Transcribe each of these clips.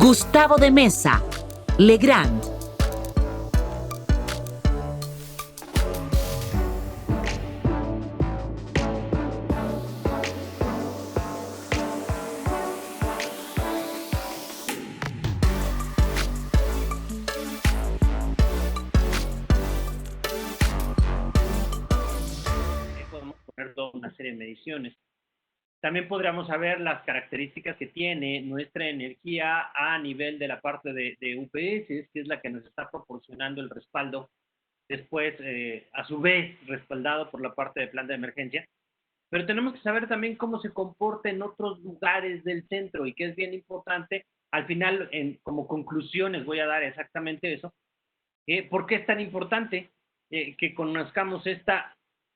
Gustavo de Mesa, Legrand. Podemos poner toda una serie de mediciones. También podríamos saber las características que tiene nuestra energía a nivel de la parte de UPS, que es la que nos está proporcionando el respaldo, después, a su vez, respaldado por la parte de plan de emergencia. Pero tenemos que saber también cómo se comporta en otros lugares del centro y que es bien importante. Al final, como conclusiones, voy a dar exactamente eso. ¿Por qué es tan importante que conozcamos esta,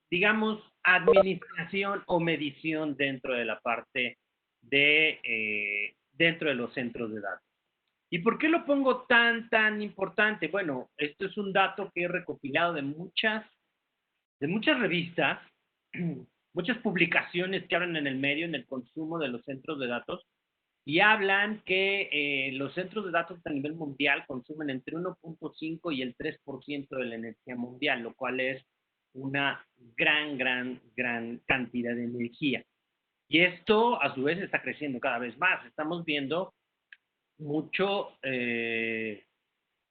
digamos, administración o medición dentro de la parte dentro de los centros de datos? ¿Y por qué lo pongo tan importante? Bueno, esto es un dato que he recopilado de muchas revistas, muchas publicaciones que hablan en el medio, en el consumo de los centros de datos, y hablan que los centros de datos a nivel mundial consumen entre 1.5 y el 3% de la energía mundial, lo cual es una gran cantidad de energía. Y esto, a su vez, está creciendo cada vez más. Estamos viendo mucho,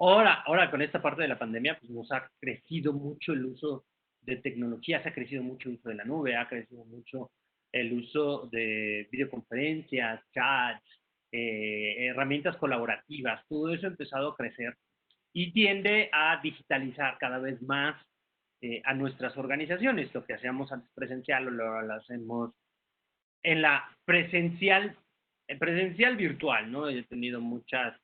ahora con esta parte de la pandemia, pues nos ha crecido mucho el uso de tecnologías, ha crecido mucho el uso de la nube, ha crecido mucho el uso de videoconferencias, chats, herramientas colaborativas, todo eso ha empezado a crecer y tiende a digitalizar cada vez más a nuestras organizaciones. Lo que hacíamos antes presencial lo hacemos en la presencial virtual, ¿no? He tenido muchas,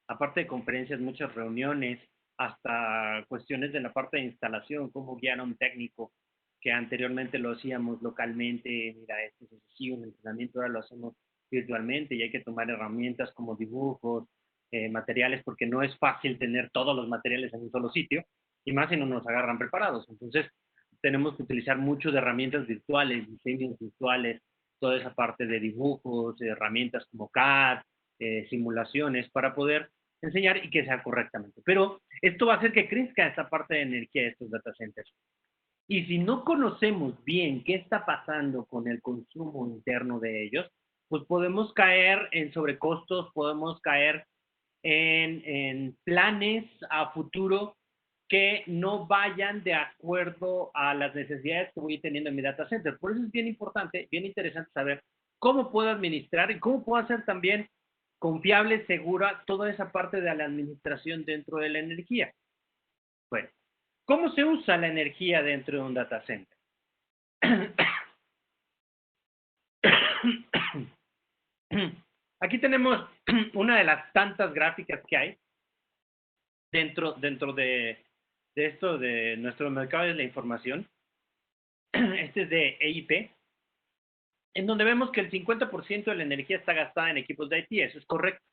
aparte de conferencias, muchas reuniones, hasta cuestiones de la parte de instalación, cómo guiar a un técnico, que anteriormente lo hacíamos localmente, mira, este es así, un entrenamiento ahora lo hacemos virtualmente y hay que tomar herramientas como dibujos, materiales, porque no es fácil tener todos los materiales en un solo sitio, y más si no nos agarran preparados. Entonces, tenemos que utilizar mucho de herramientas virtuales, diseños virtuales, toda esa parte de dibujos, herramientas como CAD, simulaciones, para poder enseñar y que sea correctamente. Pero esto va a hacer que crezca esta parte de energía de estos data centers. Y si no conocemos bien qué está pasando con el consumo interno de ellos, pues podemos caer en sobrecostos, podemos caer en planes a futuro que no vayan de acuerdo a las necesidades que voy teniendo en mi data center. Por eso es bien importante, bien interesante saber cómo puedo administrar y cómo puedo hacer también confiable, segura, toda esa parte de la administración dentro de la energía. Bueno, ¿cómo se usa la energía dentro de un data center? Aquí tenemos una de las tantas gráficas que hay dentro de esto de nuestro mercado de la información. Este es de EIP, en donde vemos que el 50% de la energía está gastada en equipos de IT. Eso es correcto.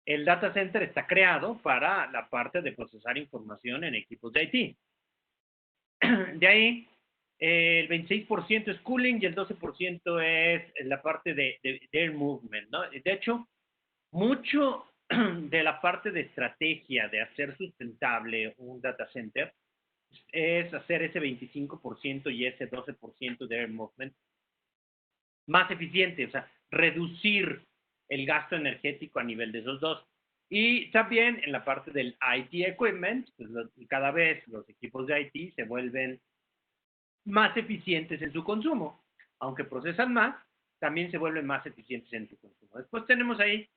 El data center está creado para la parte de procesar información en equipos de IT. De ahí, el 26% es cooling y el 12% es la parte de air movement, ¿no? De hecho, mucho de la parte de estrategia de hacer sustentable un data center es hacer ese 25% y ese 12% de air movement más eficiente, o sea, reducir el gasto energético a nivel de esos dos. Y también en la parte del IT equipment, pues cada vez los equipos de IT se vuelven más eficientes en su consumo. Aunque procesan más, también se vuelven más eficientes en su consumo. Después tenemos ahí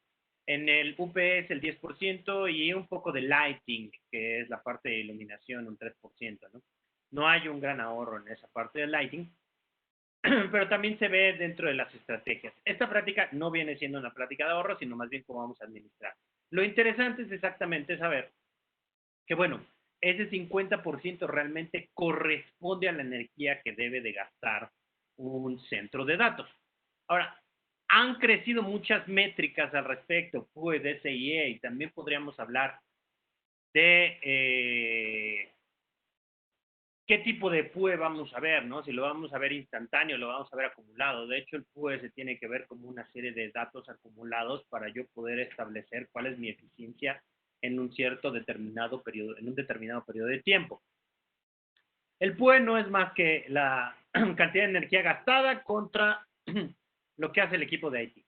en el UPS el 10% y un poco de lighting, que es la parte de iluminación, un 3%, ¿no? No hay un gran ahorro en esa parte del lighting, pero también se ve dentro de las estrategias. Esta práctica no viene siendo una práctica de ahorro, sino más bien cómo vamos a administrar. Lo interesante es exactamente saber que, bueno, ese 50% realmente corresponde a la energía que debe de gastar un centro de datos. Ahora, han crecido muchas métricas al respecto, PUE, DCIE, y también podríamos hablar de ¿qué tipo de PUE vamos a ver, no? Si lo vamos a ver instantáneo, lo vamos a ver acumulado. De hecho, el PUE se tiene que ver como una serie de datos acumulados para yo poder establecer cuál es mi eficiencia en un cierto determinado periodo, en un determinado periodo de tiempo. El PUE no es más que la cantidad de energía gastada contra lo que hace el equipo de IT.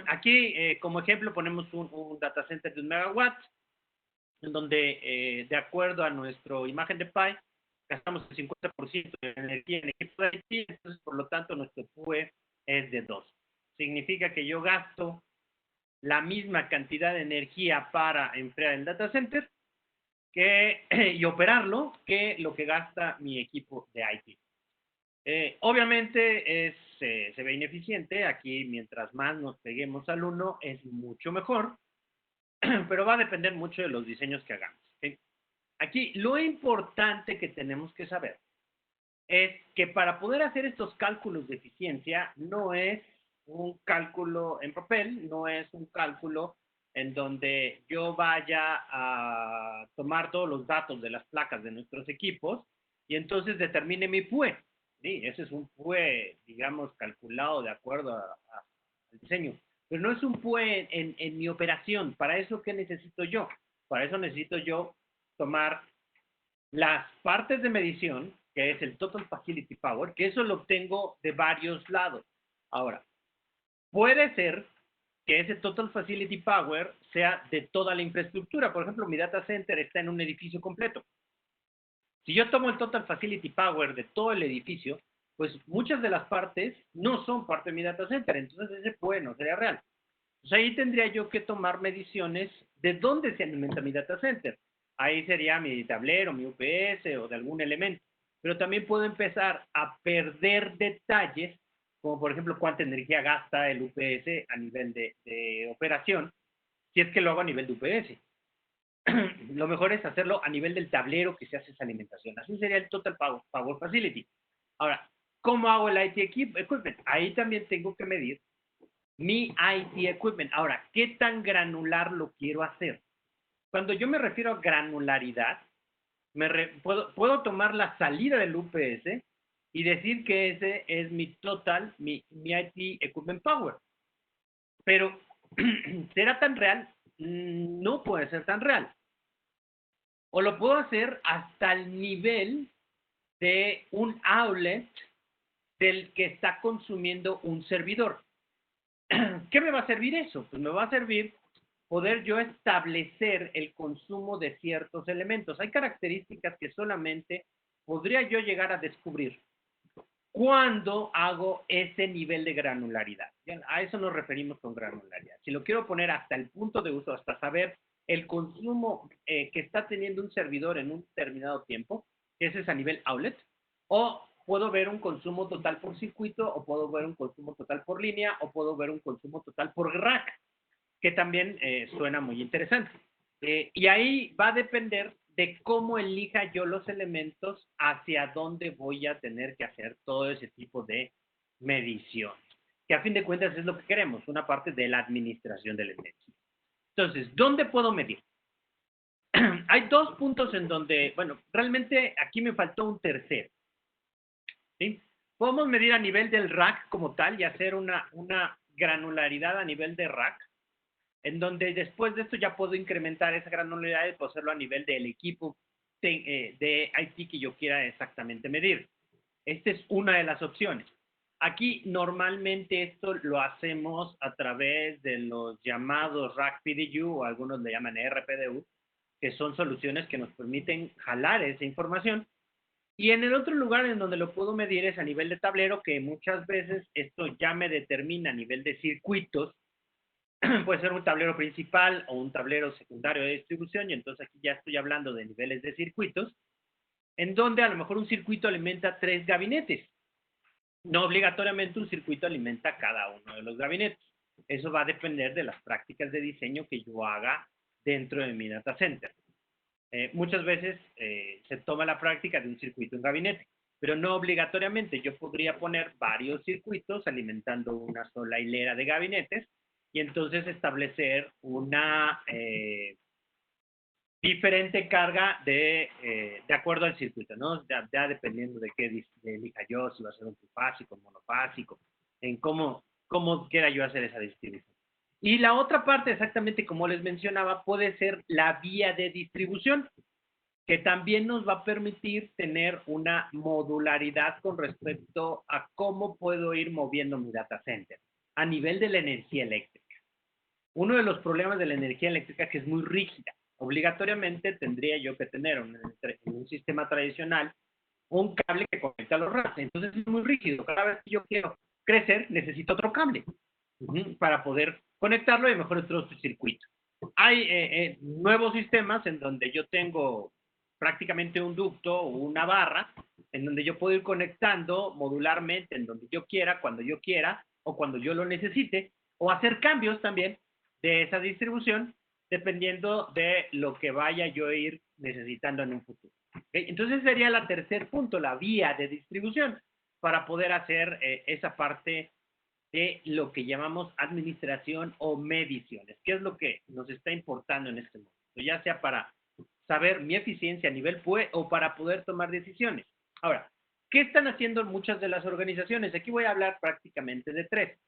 Aquí, como ejemplo, ponemos un data center de 1 megawatt, en donde, de acuerdo a nuestra imagen de Pi, gastamos el 50% de energía en el equipo de IT, entonces, por lo tanto, nuestro PUE es de 2. Significa que yo gasto la misma cantidad de energía para enfriar el data center y operarlo que lo que gasta mi equipo de IT. Obviamente se ve ineficiente, aquí mientras más nos peguemos al 1 es mucho mejor, pero va a depender mucho de los diseños que hagamos. ¿Sí? Aquí lo importante que tenemos que saber es que para poder hacer estos cálculos de eficiencia no es un cálculo en papel, no es un cálculo en donde yo vaya a tomar todos los datos de las placas de nuestros equipos y entonces determine mi PUE. Sí, ese es un PUE, digamos, calculado de acuerdo al diseño. Pero no es un PUE en mi operación. ¿Para eso qué necesito yo? Para eso necesito yo tomar las partes de medición, que es el Total Facility Power, que eso lo obtengo de varios lados. Ahora, puede ser que ese Total Facility Power sea de toda la infraestructura. Por ejemplo, mi data center está en un edificio completo. Si yo tomo el Total Facility Power de todo el edificio, pues muchas de las partes no son parte de mi data center, entonces ese puede no sería real. Pues ahí tendría yo que tomar mediciones de dónde se alimenta mi data center. Ahí sería mi tablero, mi UPS o de algún elemento. Pero también puedo empezar a perder detalles, como por ejemplo cuánta energía gasta el UPS a nivel de operación, si es que lo hago a nivel de UPS. Lo mejor es hacerlo a nivel del tablero que se hace esa alimentación. Así sería el Total Power Facility. Ahora, ¿cómo hago el IT Equipment? Ahí también tengo que medir mi IT Equipment. Ahora, ¿qué tan granular lo quiero hacer? Cuando yo me refiero a granularidad, puedo tomar la salida del UPS y decir que ese es mi total, mi IT Equipment Power. Pero, ¿será tan real? No puede ser tan real. O lo puedo hacer hasta el nivel de un outlet del que está consumiendo un servidor. ¿Qué me va a servir eso? Pues me va a servir poder yo establecer el consumo de ciertos elementos. Hay características que solamente podría yo llegar a descubrir cuando hago ese nivel de granularidad. A eso nos referimos con granularidad. Si lo quiero poner hasta el punto de uso, hasta saber el consumo que está teniendo un servidor en un determinado tiempo, ese es a nivel outlet, o puedo ver un consumo total por circuito, o puedo ver un consumo total por línea, o puedo ver un consumo total por rack, que también suena muy interesante. Y ahí va a depender de cómo elija yo los elementos hacia dónde voy a tener que hacer todo ese tipo de medición, que a fin de cuentas es lo que queremos, una parte de la administración del energía. Entonces, ¿dónde puedo medir? Hay dos puntos en donde, bueno, realmente aquí me faltó un tercero. ¿Sí? Podemos medir a nivel del rack como tal y hacer una granularidad a nivel de rack, en donde después de esto ya puedo incrementar esa granularidad y puedo hacerlo a nivel del equipo de IT que yo quiera exactamente medir. Esta es una de las opciones. Aquí normalmente esto lo hacemos a través de los llamados Rack PDU o algunos le llaman RPDU, que son soluciones que nos permiten jalar esa información. Y en el otro lugar en donde lo puedo medir es a nivel de tablero, que muchas veces esto ya me determina a nivel de circuitos. Puede ser un tablero principal o un tablero secundario de distribución, y entonces aquí ya estoy hablando de niveles de circuitos, en donde a lo mejor un circuito alimenta 3 gabinetes. No obligatoriamente un circuito alimenta cada uno de los gabinetes. Eso va a depender de las prácticas de diseño que yo haga dentro de mi data center. Muchas veces se toma la práctica de un circuito en gabinete, pero no obligatoriamente. Yo podría poner varios circuitos alimentando una sola hilera de gabinetes y entonces establecer diferente carga de acuerdo al circuito, ¿no? Ya dependiendo de qué elija yo, si va a ser un trifásico, monofásico, en cómo quiera yo hacer esa distribución. Y la otra parte, exactamente como les mencionaba, puede ser la vía de distribución, que también nos va a permitir tener una modularidad con respecto a cómo puedo ir moviendo mi data center a nivel de la energía eléctrica. Uno de los problemas de la energía eléctrica es que es muy rígida. Obligatoriamente tendría yo que tener en un sistema tradicional un cable que conecta los racks. Entonces es muy rígido. Cada vez que yo quiero crecer, necesito otro cable para poder conectarlo y mejor otro circuito. Hay nuevos sistemas en donde yo tengo prácticamente un ducto o una barra en donde yo puedo ir conectando modularmente en donde yo quiera, cuando yo quiera o cuando yo lo necesite, o hacer cambios también de esa distribución dependiendo de lo que vaya yo a ir necesitando en un futuro. ¿Okay? Entonces sería el tercer punto, la vía de distribución, para poder hacer esa parte de lo que llamamos administración o mediciones, que es lo que nos está importando en este momento, ya sea para saber mi eficiencia a nivel PUE o para poder tomar decisiones. Ahora, ¿qué están haciendo muchas de las organizaciones? Aquí voy a hablar prácticamente de tres.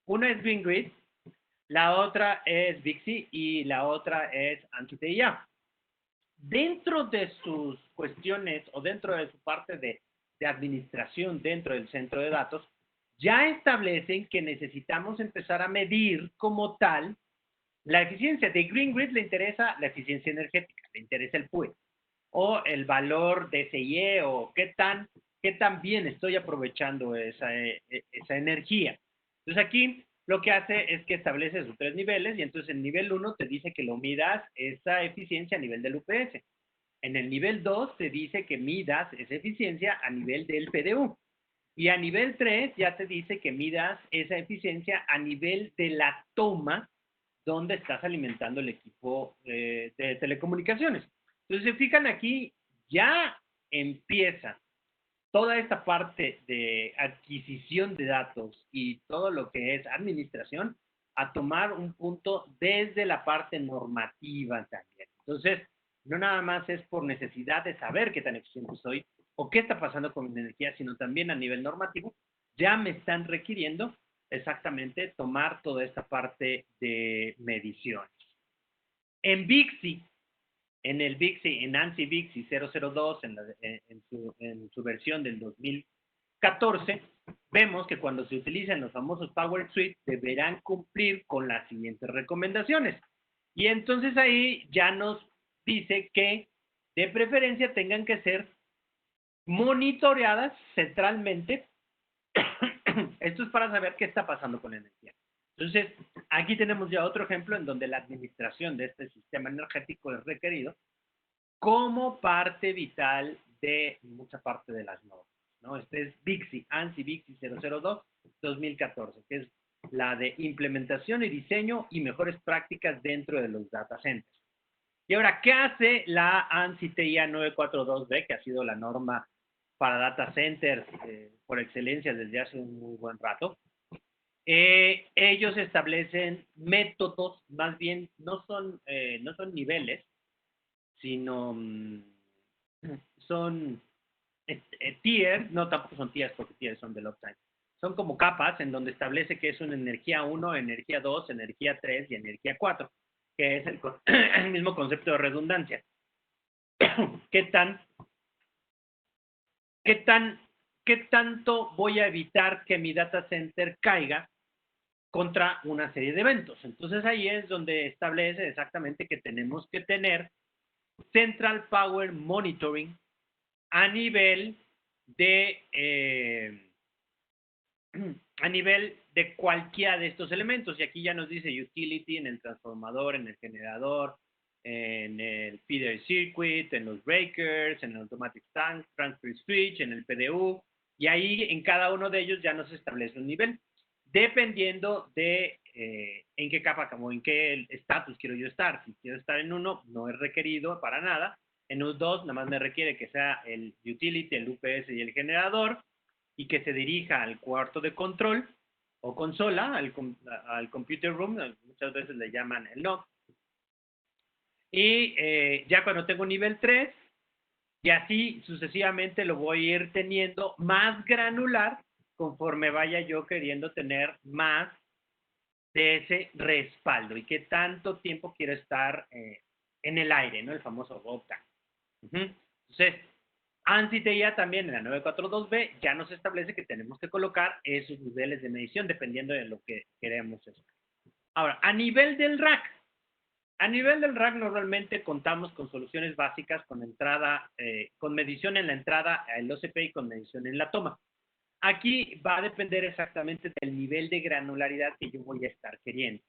Una es Green Grid, la otra es Vixi y la otra es ANSI-TIA. Dentro de sus cuestiones o dentro de su parte de administración dentro del centro de datos, ya establecen que necesitamos empezar a medir como tal la eficiencia. De Green Grid le interesa la eficiencia energética, le interesa el PUE, o el valor de SIE, o qué tan bien estoy aprovechando esa energía. Entonces aquí lo que hace es que establece sus tres niveles, y entonces en nivel 1 te dice que lo midas esa eficiencia a nivel del UPS. En el nivel 2 te dice que midas esa eficiencia a nivel del PDU. Y a nivel 3 ya te dice que midas esa eficiencia a nivel de la toma donde estás alimentando el equipo de telecomunicaciones. Entonces, se fijan aquí, ya empieza toda esta parte de adquisición de datos y todo lo que es administración a tomar un punto desde la parte normativa también. Entonces, no nada más es por necesidad de saber qué tan eficiente soy o qué está pasando con mi energía, sino también a nivel normativo, ya me están requiriendo exactamente tomar toda esta parte de mediciones. En Vixi, en el Vixi, en ANSI Vixi 002, en su versión del 2014, vemos que cuando se utilizan los famosos Power Suite deberán cumplir con las siguientes recomendaciones. Y entonces ahí ya nos dice que de preferencia tengan que ser monitoreadas centralmente. Esto es para saber qué está pasando con la energía. Entonces, aquí tenemos ya otro ejemplo en donde la administración de este sistema energético es requerido como parte vital de mucha parte de las normas, ¿no? Este es Vixi, ANSI Vixi 002 2014, que es la de implementación y diseño y mejores prácticas dentro de los data centers. Y ahora, ¿qué hace la ANSI TIA 942B, que ha sido la norma para data centers por excelencia desde hace un muy buen rato? Ellos establecen métodos, más bien no son niveles, sino son tiers, no tampoco son tiers porque tiers son del uptime. Son como capas en donde establece que es una energía 1, energía 2, energía 3 y energía 4, que es el mismo concepto de redundancia. ¿Qué tanto voy a evitar que mi data center caiga contra una serie de eventos? Entonces ahí es donde establece exactamente que tenemos que tener Central Power Monitoring a nivel de cualquiera de estos elementos. Y aquí ya nos dice utility en el transformador, en el generador, en el feeder circuit, en los breakers, en el automatic transfer switch, en el PDU, y ahí en cada uno de ellos ya nos establece un nivel, dependiendo de en qué capa o en qué estatus quiero yo estar. Si quiero estar en 1, no es requerido para nada. En U2 nada más me requiere que sea el utility, el UPS y el generador, y que se dirija al cuarto de control o consola, al computer room, muchas veces le llaman el NOC. Y ya cuando tengo nivel 3, y así sucesivamente lo voy a ir teniendo más granular conforme vaya yo queriendo tener más de ese respaldo y qué tanto tiempo quiero estar en el aire, ¿no? El famoso GOTA. Entonces, ANSI TIA también en la 942B ya nos establece que tenemos que colocar esos niveles de medición dependiendo de lo que queremos hacer. Ahora, a nivel del RAC normalmente contamos con soluciones básicas con entrada, con medición en la entrada al OCP y con medición en la toma. Aquí va a depender exactamente del nivel de granularidad que yo voy a estar queriendo.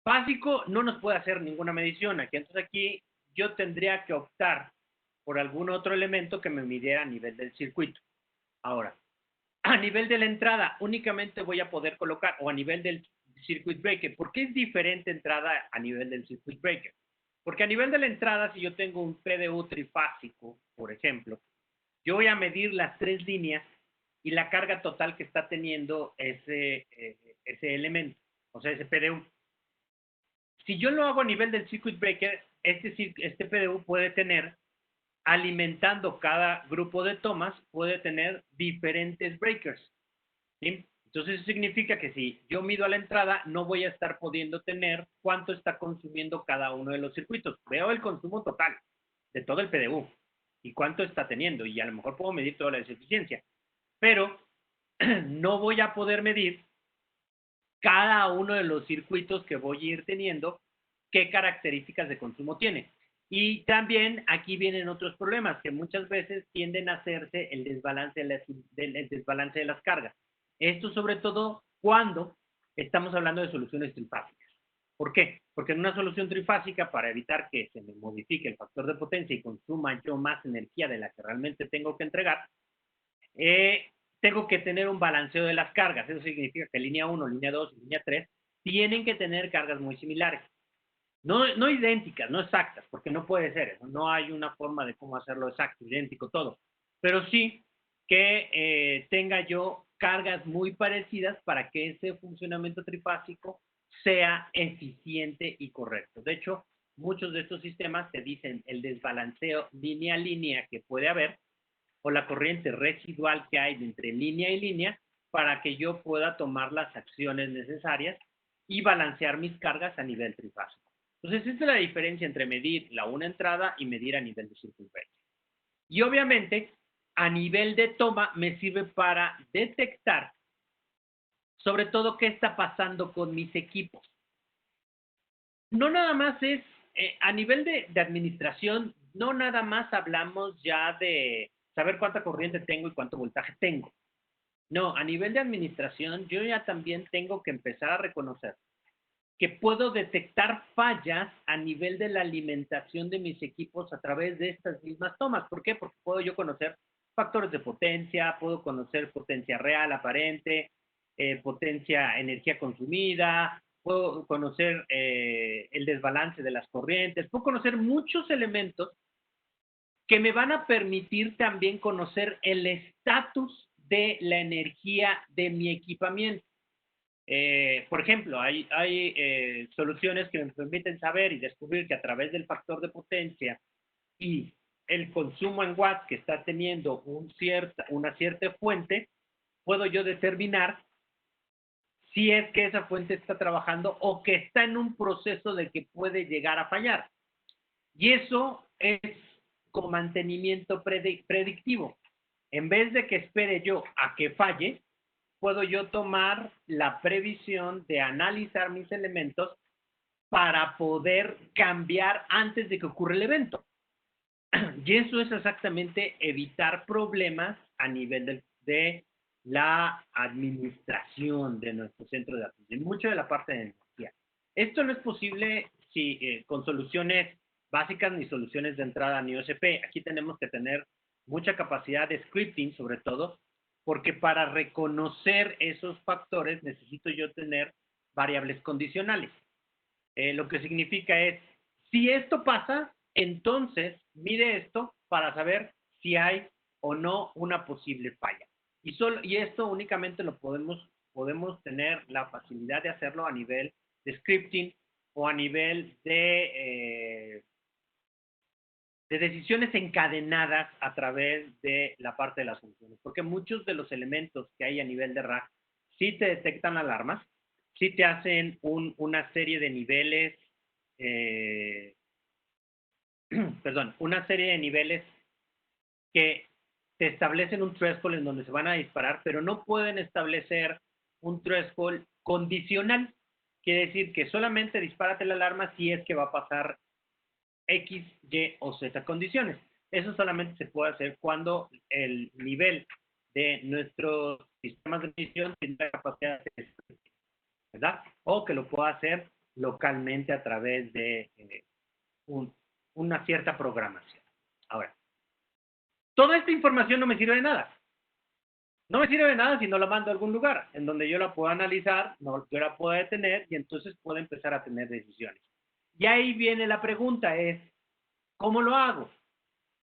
Básico no nos puede hacer ninguna medición aquí, entonces aquí yo tendría que optar por algún otro elemento que me midiera a nivel del circuito. Ahora, a nivel de la entrada únicamente voy a poder colocar, o a nivel del circuit breaker. ¿Por qué es diferente entrada a nivel del circuit breaker? Porque a nivel de la entrada, si yo tengo un PDU trifásico, por ejemplo, yo voy a medir las 3 líneas y la carga total que está teniendo ese elemento, o sea, ese PDU. Si yo lo hago a nivel del circuit breaker, este PDU puede tener, alimentando cada grupo de tomas, puede tener diferentes breakers, ¿sí? Entonces eso significa que si yo mido a la entrada, no voy a estar pudiendo tener cuánto está consumiendo cada uno de los circuitos. Veo el consumo total de todo el PDU y cuánto está teniendo, y a lo mejor puedo medir toda la deficiencia, pero no voy a poder medir cada uno de los circuitos que voy a ir teniendo, qué características de consumo tiene. Y también aquí vienen otros problemas que muchas veces tienden a hacerse el desbalance de las cargas. Esto sobre todo cuando estamos hablando de soluciones trifásicas. ¿Por qué? Porque en una solución trifásica, para evitar que se me modifique el factor de potencia y consuma yo más energía de la que realmente tengo que entregar, tengo que tener un balanceo de las cargas. Eso significa que línea 1, línea 2 y línea 3 tienen que tener cargas muy similares. No idénticas, no exactas, porque no puede ser eso. No hay una forma de cómo hacerlo exacto, idéntico, todo. Pero sí que tenga yo cargas muy parecidas para que ese funcionamiento trifásico sea eficiente y correcto. De hecho, muchos de estos sistemas te dicen el desbalanceo línea a línea que puede haber o la corriente residual que hay entre línea y línea para que yo pueda tomar las acciones necesarias y balancear mis cargas a nivel trifásico. Entonces, esta es la diferencia entre medir la una entrada y medir a nivel de circuit breaker. Y obviamente, a nivel de toma, me sirve para detectar, sobre todo, qué está pasando con mis equipos. No nada más es, a nivel de administración, no nada más hablamos ya de saber cuánta corriente tengo y cuánto voltaje tengo. No, a nivel de administración, yo ya también tengo que empezar a reconocer que puedo detectar fallas a nivel de la alimentación de mis equipos a través de estas mismas tomas. ¿Por qué? Porque puedo yo conocer factores de potencia, puedo conocer potencia real aparente, potencia, energía consumida, puedo conocer el desbalance de las corrientes, puedo conocer muchos elementos que me van a permitir también conocer el estatus de la energía de mi equipamiento. Por ejemplo, hay soluciones que me permiten saber y descubrir que a través del factor de potencia y el consumo en watts que está teniendo una cierta fuente, puedo yo determinar si es que esa fuente está trabajando o que está en un proceso de que puede llegar a fallar. Y eso es como mantenimiento predictivo. En vez de que espere yo a que falle, puedo yo tomar la previsión de analizar mis elementos para poder cambiar antes de que ocurra el evento. Y eso es exactamente evitar problemas a nivel de la administración de nuestro centro de datos, de mucho de la parte de energía. Esto no es posible con soluciones básicas ni soluciones de entrada ni OSP. Aquí tenemos que tener mucha capacidad de scripting, sobre todo, porque para reconocer esos factores necesito yo tener variables condicionales. Lo que significa es, si esto pasa, entonces mide esto para saber si hay o no una posible falla. Y esto únicamente lo podemos tener la facilidad de hacerlo a nivel de scripting o a nivel de de decisiones encadenadas a través de la parte de las funciones, porque muchos de los elementos que hay a nivel de rack sí te detectan alarmas, sí te hacen una serie de niveles, perdón, una serie de niveles que te establecen un threshold en donde se van a disparar, pero no pueden establecer un threshold condicional. Quiere decir que solamente dispárate la alarma si es que va a pasar X, Y o Z condiciones. Eso solamente se puede hacer cuando el nivel de nuestros sistemas de medición tiene la capacidad de, ¿verdad? O que lo pueda hacer localmente a través de una cierta programación. Ahora, toda esta información no me sirve de nada. No me sirve de nada si no la mando a algún lugar en donde yo la pueda analizar, no, yo la pueda detener y entonces puedo empezar a tener decisiones. Y ahí viene la pregunta, es, ¿cómo lo hago?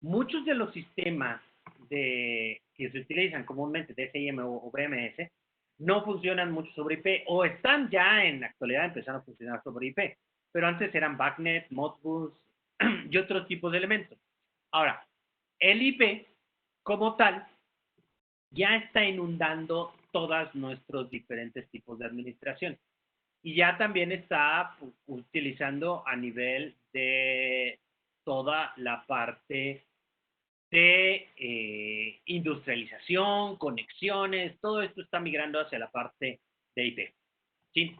Muchos de los sistemas que se utilizan comúnmente, DCIM o BMS, no funcionan mucho sobre IP o están ya en la actualidad empezando a funcionar sobre IP, pero antes eran BACnet, Modbus y otros tipos de elementos. Ahora, el IP como tal ya está inundando todos nuestros diferentes tipos de administración y ya también está utilizando a nivel de toda la parte de industrialización, conexiones, todo esto está migrando hacia la parte de IP. ¿Sí?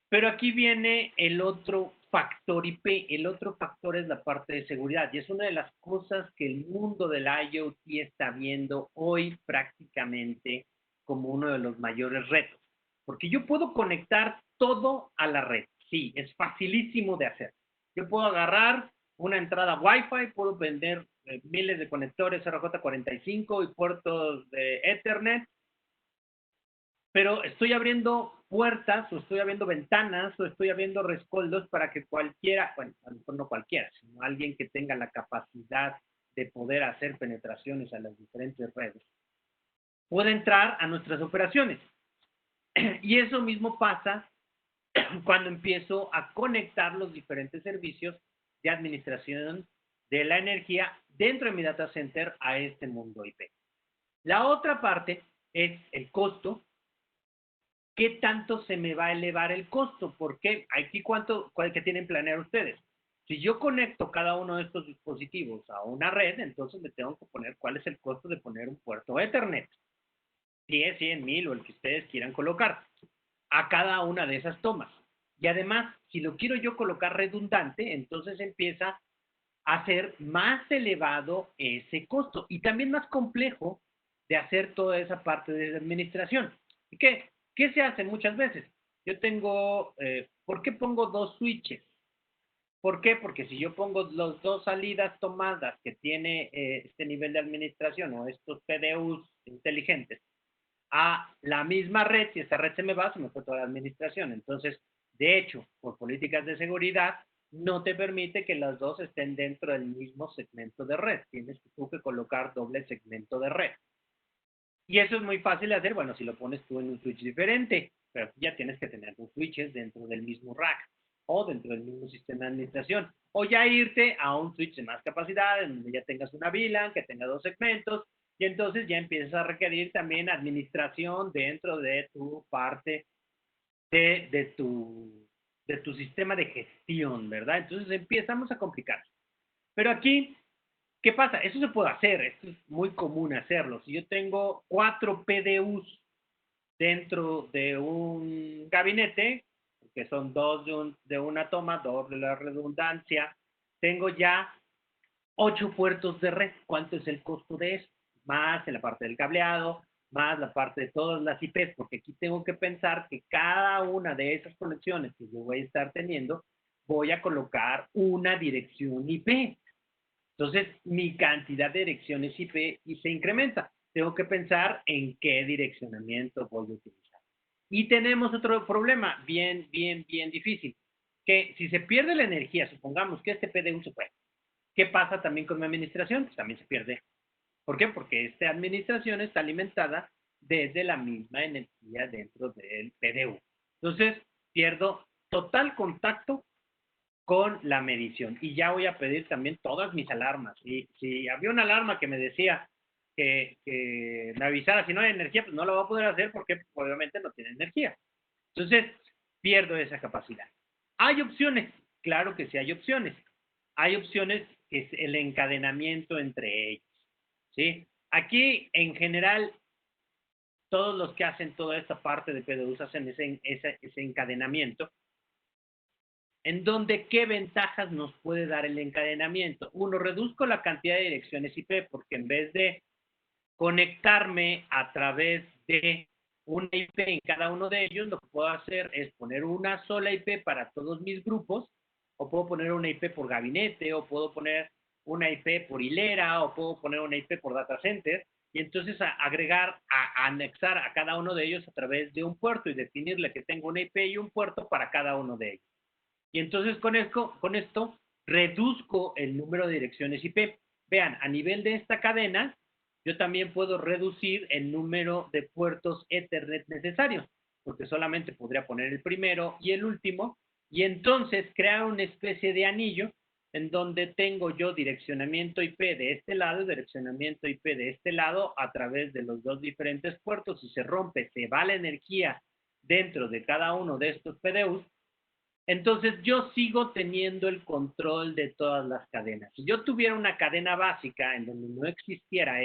Pero aquí viene el otro factor IP, el otro factor es la parte de seguridad y es una de las cosas que el mundo del IoT está viendo hoy prácticamente como uno de los mayores retos. Porque yo puedo conectar todo a la red, sí, es facilísimo de hacer. Yo puedo agarrar una entrada Wi-Fi, puedo vender miles de conectores RJ45 y puertos de Ethernet, pero estoy abriendo puertas o estoy abriendo ventanas o estoy abriendo rescoldos para que cualquiera, bueno, a lo mejor no cualquiera, sino alguien que tenga la capacidad de poder hacer penetraciones a las diferentes redes, pueda entrar a nuestras operaciones. Y eso mismo pasa cuando empiezo a conectar los diferentes servicios de administración de la energía dentro de mi data center a este mundo IP. La otra parte es el costo. ¿Qué tanto se me va a elevar el costo? Porque aquí ¿cuál que tienen planear ustedes? Si yo conecto cada uno de estos dispositivos a una red, entonces me tengo que poner cuál es el costo de poner un puerto Ethernet. 10, 100, 1000 o el que ustedes quieran colocar a cada una de esas tomas. Y además, si lo quiero yo colocar redundante, entonces empieza a ser más elevado ese costo y también más complejo de hacer toda esa parte de la administración. ¿Y qué se hace muchas veces? Yo tengo, ¿por qué pongo dos switches? ¿Por qué? Porque si yo pongo las dos salidas tomadas que tiene este nivel de administración o estos PDUs inteligentes a la misma red, si esa red se me va, se me fue toda la administración. Entonces, de hecho, por políticas de seguridad, no te permite que las dos estén dentro del mismo segmento de red. Tienes tú que colocar doble segmento de red. Y eso es muy fácil de hacer, bueno, si lo pones tú en un switch diferente, pero ya tienes que tener tus switches dentro del mismo rack o dentro del mismo sistema de administración. O ya irte a un switch de más capacidad, en donde ya tengas una VLAN que tenga dos segmentos, y entonces ya empiezas a requerir también administración dentro de tu parte de tu sistema de gestión, ¿verdad? Entonces empezamos a complicar. Pero aquí, ¿qué pasa? Eso se puede hacer, esto es muy común hacerlo. Si yo tengo 4 PDUs dentro de un gabinete, que son dos de una toma, doble la redundancia, tengo ya 8 puertos de red. ¿Cuánto es el costo de eso? Más en la parte del cableado, más la parte de todas las IPs, porque aquí tengo que pensar que cada una de esas conexiones que yo voy a estar teniendo, voy a colocar una dirección IP. Entonces, mi cantidad de direcciones IP se incrementa. Tengo que pensar en qué direccionamiento voy a utilizar. Y tenemos otro problema bien difícil, que si se pierde la energía, supongamos que este PDU se fue, ¿qué pasa también con mi administración? Pues también se pierde. ¿Por qué? Porque esta administración está alimentada desde la misma energía dentro del PDU. Entonces, pierdo total contacto con la medición. Y ya voy a pedir también todas mis alarmas. Y si había una alarma que me decía que me avisara si no hay energía, pues no lo voy a poder hacer porque obviamente no tiene energía. Entonces, pierdo esa capacidad. ¿Hay opciones? Claro que sí hay opciones. Hay opciones que es el encadenamiento entre ellos. ¿Sí? Aquí, en general, todos los que hacen toda esta parte de PDUs hacen ese encadenamiento, en donde qué ventajas nos puede dar el encadenamiento. Uno, reduzco la cantidad de direcciones IP, porque en vez de conectarme a través de una IP en cada uno de ellos, lo que puedo hacer es poner una sola IP para todos mis grupos, o puedo poner una IP por gabinete, o puedo poner una IP por hilera, o puedo poner una IP por data center, y entonces anexar a cada uno de ellos a través de un puerto y definirle que tengo una IP y un puerto para cada uno de ellos. Y entonces con esto reduzco el número de direcciones IP. Vean, a nivel de esta cadena, yo también puedo reducir el número de puertos Ethernet necesarios, porque solamente podría poner el primero y el último, y entonces crear una especie de anillo en donde tengo yo direccionamiento IP de este lado y direccionamiento IP de este lado a través de los dos diferentes puertos. Si se rompe, se va la energía dentro de cada uno de estos PDUs. Entonces yo sigo teniendo el control de todas las cadenas. Si yo tuviera una cadena básica en donde no existiera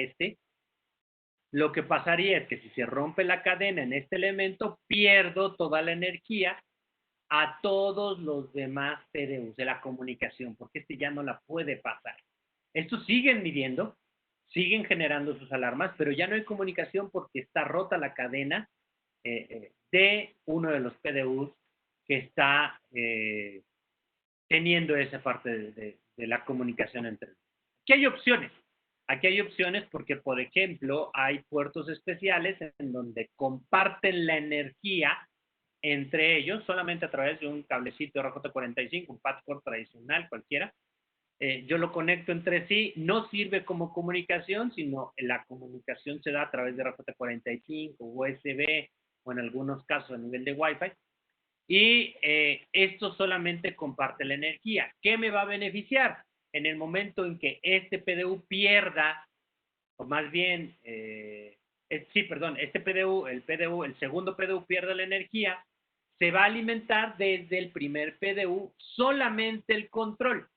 lo que pasaría es que si se rompe la cadena en este elemento, pierdo toda la energía a todos los demás PDUs de la comunicación, porque este ya no la puede pasar. Estos siguen midiendo, siguen generando sus alarmas, pero ya no hay comunicación porque está rota la cadena de uno de los PDUs que está teniendo esa parte de la comunicación entre ellos. Aquí hay opciones. Aquí hay opciones porque, por ejemplo, hay puertos especiales en donde comparten la energía entre ellos solamente a través de un cablecito RJ45, un patchcord tradicional, cualquiera. Yo lo conecto entre sí, no sirve como comunicación, sino la comunicación se da a través de RJ45, USB o en algunos casos a nivel de Wi-Fi. Y esto solamente comparte la energía. ¿Qué me va a beneficiar? En el momento en que este PDU pierda, o más bien, este PDU, el segundo PDU pierde la energía, se va a alimentar desde el primer PDU solamente el control.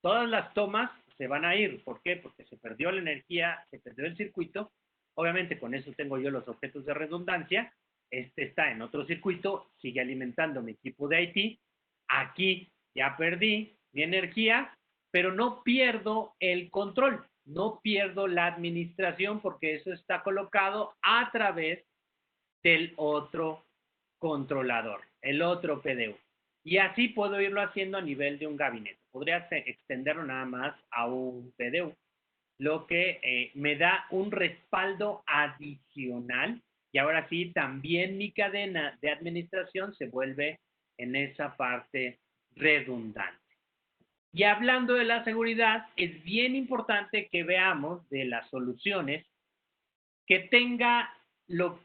Todas las tomas se van a ir. ¿Por qué? Porque se perdió la energía, se perdió el circuito. Obviamente con eso tengo yo los objetos de redundancia. Este está en otro circuito, sigue alimentando mi equipo de IT. Aquí ya perdí mi energía, pero no pierdo el control, no pierdo la administración porque eso está colocado a través del otro controlador, el otro PDU. Y así puedo irlo haciendo a nivel de un gabinete. Podría extenderlo nada más a un PDU, lo que me da un respaldo adicional. Y ahora sí, también mi cadena de administración se vuelve en esa parte redundante. Y hablando de la seguridad, es bien importante que veamos de las soluciones que tenga lo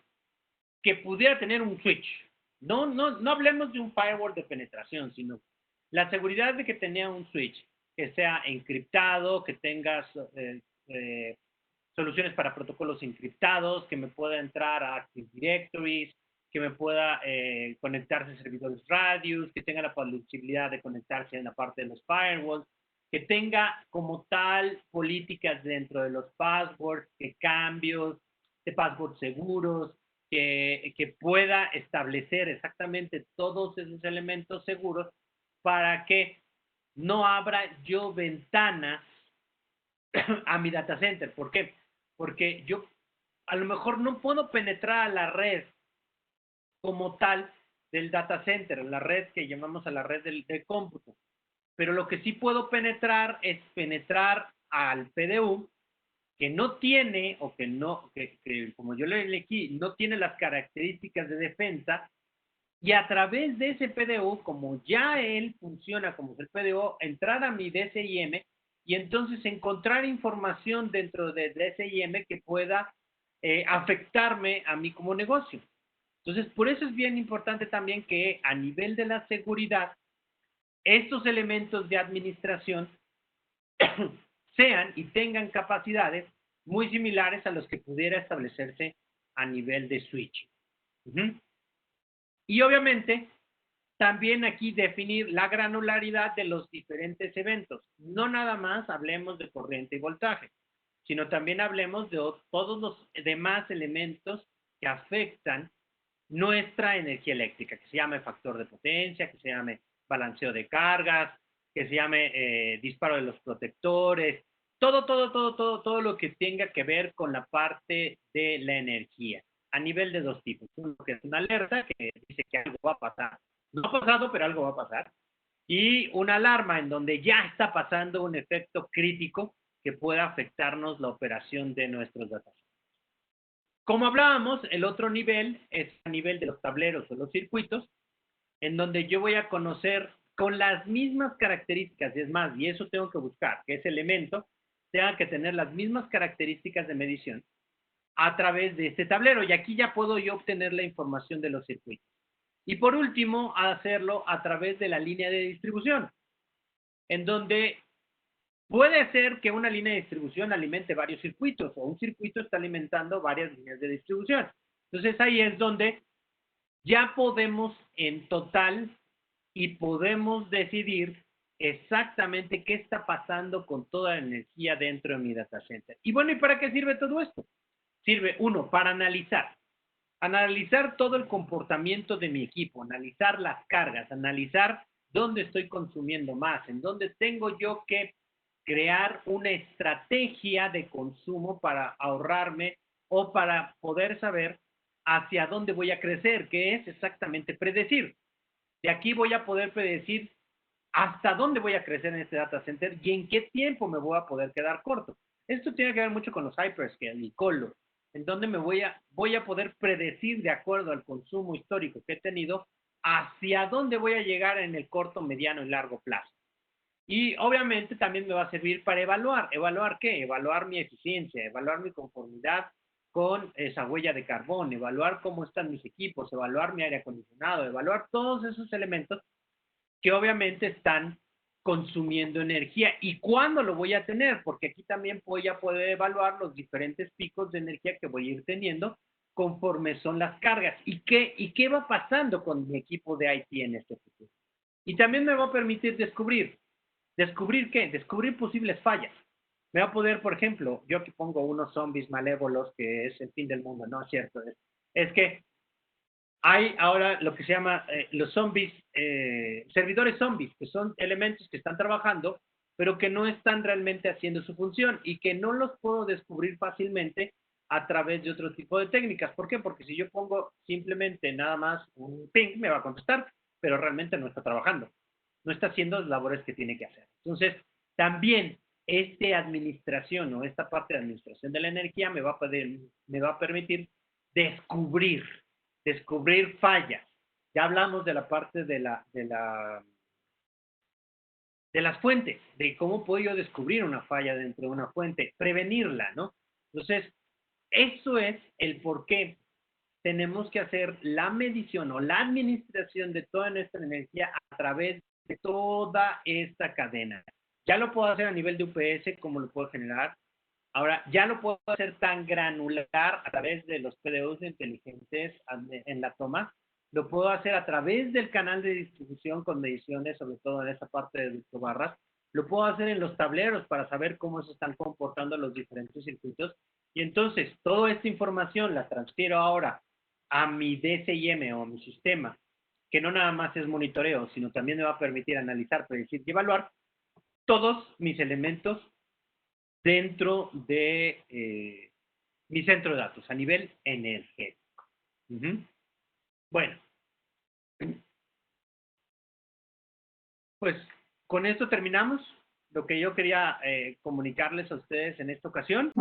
que pudiera tener un switch. No hablemos de un firewall de penetración, sino la seguridad de que tenga un switch, que sea encriptado, que tenga soluciones para protocolos encriptados, que me pueda entrar a Active Directories, que me pueda conectarse a servidores radios, que tenga la posibilidad de conectarse en la parte de los firewalls, que tenga como tal políticas dentro de los passwords, que cambios de passwords seguros, que pueda establecer exactamente todos esos elementos seguros para que no abra yo ventanas a mi data center. ¿Por qué? Porque yo a lo mejor no puedo penetrar a la red como tal del data center, la red que llamamos a la red del cómputo. Pero lo que sí puedo penetrar es penetrar al PDU que no tiene, o que no, que como yo le elegí, no tiene las características de defensa, y a través de ese PDU, como ya él funciona como el PDU, entrar a mi DSIM y entonces encontrar información dentro de DSIM que pueda afectarme a mí como negocio. Entonces, por eso es bien importante también que a nivel de la seguridad estos elementos de administración sean y tengan capacidades muy similares a los que pudiera establecerse a nivel de switching. Y obviamente, también aquí definir la granularidad de los diferentes eventos. No nada más hablemos de corriente y voltaje, sino también hablemos de todos los demás elementos que afectan nuestra energía eléctrica, que se llame factor de potencia, que se llame balanceo de cargas, que se llame disparo de los protectores, todo lo que tenga que ver con la parte de la energía, a nivel de dos tipos. Uno que es una alerta, que dice que algo va a pasar. No ha pasado, pero algo va a pasar. Y una alarma en donde ya está pasando un efecto crítico que pueda afectarnos la operación de nuestros datos. Como hablábamos, el otro nivel es a nivel de los tableros o los circuitos, en donde yo voy a conocer con las mismas características, y es más, y eso tengo que buscar, que ese elemento tenga que tener las mismas características de medición a través de este tablero, y aquí ya puedo yo obtener la información de los circuitos. Y por último, hacerlo a través de la línea de distribución, en donde puede ser que una línea de distribución alimente varios circuitos o un circuito está alimentando varias líneas de distribución. Entonces ahí es donde ya podemos en total y podemos decidir exactamente qué está pasando con toda la energía dentro de mi data center. Y bueno, ¿y para qué sirve todo esto? Sirve, uno, para analizar todo el comportamiento de mi equipo, analizar las cargas, analizar dónde estoy consumiendo más, en dónde tengo yo que crear una estrategia de consumo para ahorrarme o para poder saber hacia dónde voy a crecer, que es exactamente predecir. De aquí voy a poder predecir hasta dónde voy a crecer en este data center y en qué tiempo me voy a poder quedar corto. Esto tiene que ver mucho con los hyperscale y colo, en donde me voy a poder predecir de acuerdo al consumo histórico que he tenido hacia dónde voy a llegar en el corto, mediano y largo plazo. Y obviamente también me va a servir para evaluar. ¿Evaluar qué? Evaluar mi eficiencia, evaluar mi conformidad con esa huella de carbón, evaluar cómo están mis equipos, evaluar mi aire acondicionado, evaluar todos esos elementos que obviamente están consumiendo energía. ¿Y cuándo lo voy a tener? Porque aquí también voy a poder evaluar los diferentes picos de energía que voy a ir teniendo conforme son las cargas. ¿Y qué va pasando con mi equipo de IT en este futuro? Y también me va a permitir descubrir qué? Descubrir posibles fallas. Me va a poder, por ejemplo, yo aquí pongo unos zombies malévolos que es el fin del mundo, ¿no es cierto? Es que hay ahora lo que se llama los zombies, servidores zombies, que son elementos que están trabajando, pero que no están realmente haciendo su función y que no los puedo descubrir fácilmente a través de otro tipo de técnicas. ¿Por qué? Porque si yo pongo simplemente nada más un ping, me va a contestar, pero realmente no está trabajando, no está haciendo las labores que tiene que hacer. Entonces, también esta administración o esta parte de administración de la energía me va a permitir descubrir fallas. Ya hablamos de la parte de las fuentes, de cómo puedo yo descubrir una falla dentro de una fuente, prevenirla, ¿no? Entonces, eso es el por qué tenemos que hacer la medición o la administración de toda nuestra energía a través de toda esta cadena. Ya lo puedo hacer a nivel de UPS, como lo puedo generar. Ahora, ya lo puedo hacer tan granular a través de los PDUs inteligentes en la toma. Lo puedo hacer a través del canal de distribución con mediciones, sobre todo en esta parte de ductobarras. Lo puedo hacer en los tableros para saber cómo se están comportando los diferentes circuitos. Y entonces, toda esta información la transfiero ahora a mi DCIM o a mi sistema, que no nada más es monitoreo, sino también me va a permitir analizar, predecir y evaluar todos mis elementos dentro de mi centro de datos a nivel energético. Bueno, pues con esto terminamos lo que yo quería comunicarles a ustedes en esta ocasión.